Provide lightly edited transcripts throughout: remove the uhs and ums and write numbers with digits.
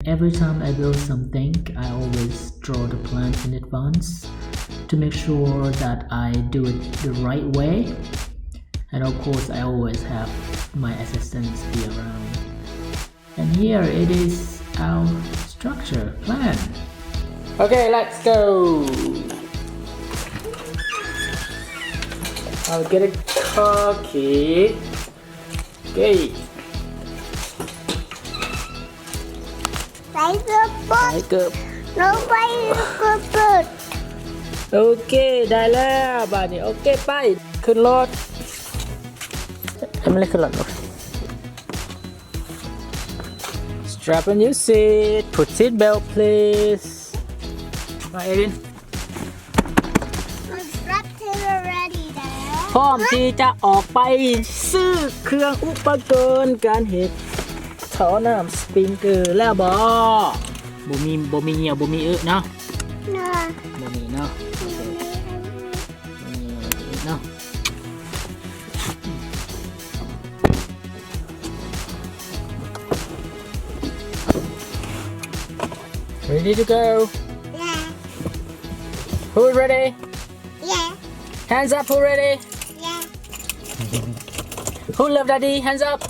Every time I build something, I always draw the plan in advance to make sure that I do it the right way. And of course, I always have my assistants be around. And here it is our structure plan. Okay, let's go. I'll get a car key. Okay. Like a boat. Like a... Nobody like a boat. โอเคได้แล้วบ้านนี้โอเคไปขึ้นรถไม่ได้ขึ้นรถหรอก Strap on your seat put seat belt please มาเอริน I'm strapped in already, Dad. พร้อมที่จะออกไปซื้อเครื่องอุปกรณ์การเฮ็ดท่อน้ำสปริงเกอร์แล้วบ่มีเหี่ยวบ่มีเนาะ No. บ่มีเนาะโอเคบ่มีเนาะ Ready to go? Yeah. Who ready? Yeah. Hands up, who ready? Yeah. Who love daddy? Hands up.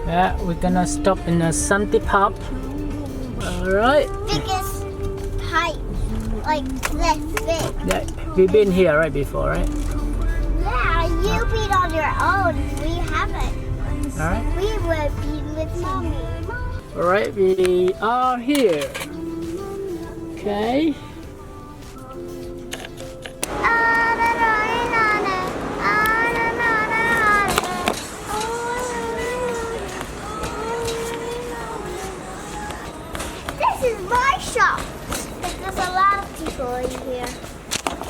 Yeah, we're gonna stop in a Santi pub. Alright. Biggest pipe. Like this big. Yeah, we've been here right before, right? Yeah, you beat on your own. We haven't. Alright. We were beat with mommy. Alright, we are here. Okay. This is my shop. There's a lot of people in here.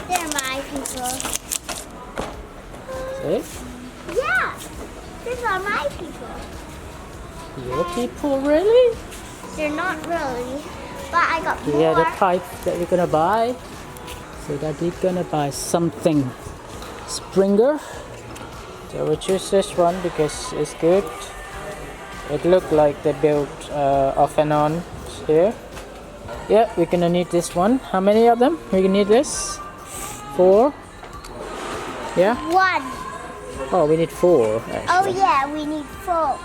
They're my people. See? Yeah, these are my people. Your people, really? They're not really, but I got more. Yeah, the pipe that we're gonna buy. So daddy's gonna buy something. Springer. So we choose this one because it's good. It looked like they built off and on here. Yeah, we're gonna need this one. How many of them? We need this? 4? Yeah? One. Oh, we need 4 actually. Oh yeah, we need 4.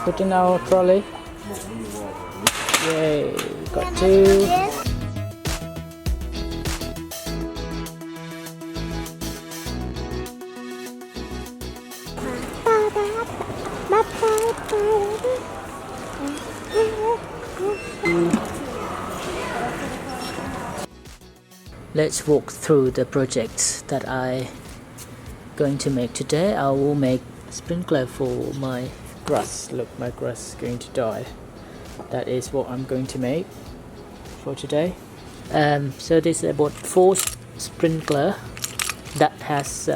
Put in our trolley. Yay, got 2. This. Let's walk through the projects that I going to make today. I will make sprinkler for my grass. Look, my grass is going to die. That is what I'm going to make for today. So this is about 4 sprinkler that has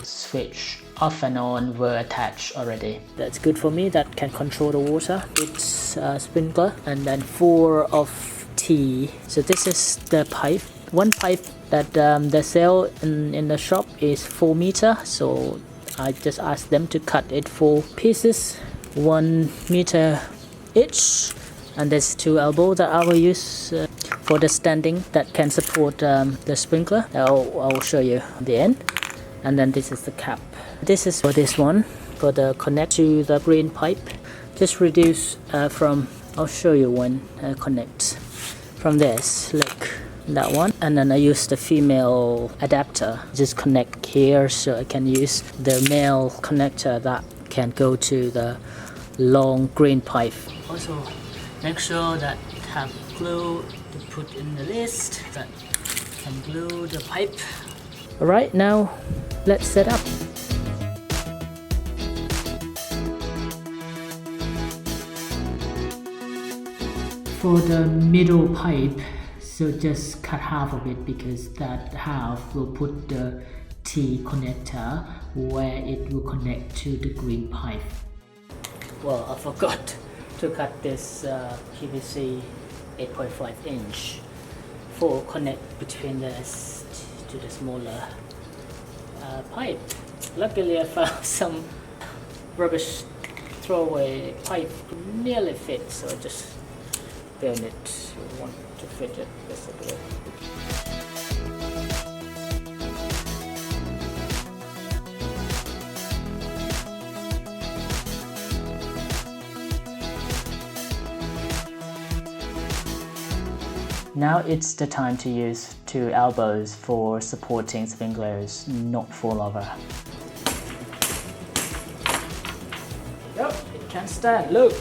switch off and on were attached already. That's good for me. That can control the water. It's sprinkler, and then 4 of T. So this is the pipe. One pipe that they sell in the shop is 4 meter. So I just asked them to cut it 4 pieces, 1 meter each. And there's 2 elbows that I will use for the standing that can support the sprinkler. I'll show you at the end. And then this is the cap. This is for this one, for the connect to the green pipe. Just reduce from, I'll show you when connect from this, look, that one. And then I use the female adapter, just connect here, so I can use the male connector that can go to the long green pipe. Also, make sure that have glue to put in the list that can glue the pipe. Alright, now let's set up. For the middle pipe, so just cut half of it because that half will put the T connector where it will connect to the green pipe. Well, I forgot to cut this PVC 8.5 inch for connect between to the smaller pipe. Luckily I found some rubbish throwaway pipe nearly fit, so I just bend it. You want to fit it basically. Now it's the time to use 2 elbows for supporting sprinklers not fall over. Yep, it can stand. Look,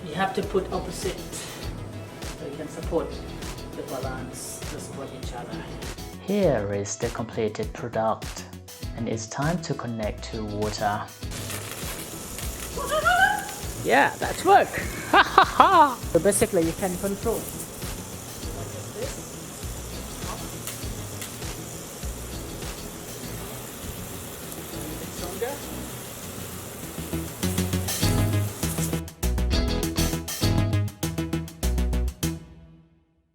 you have to put opposite so you can support the balance to support each other. Here is the completed product, and it's time to connect to water. Yeah, that's work. So basically you can control. Stronger.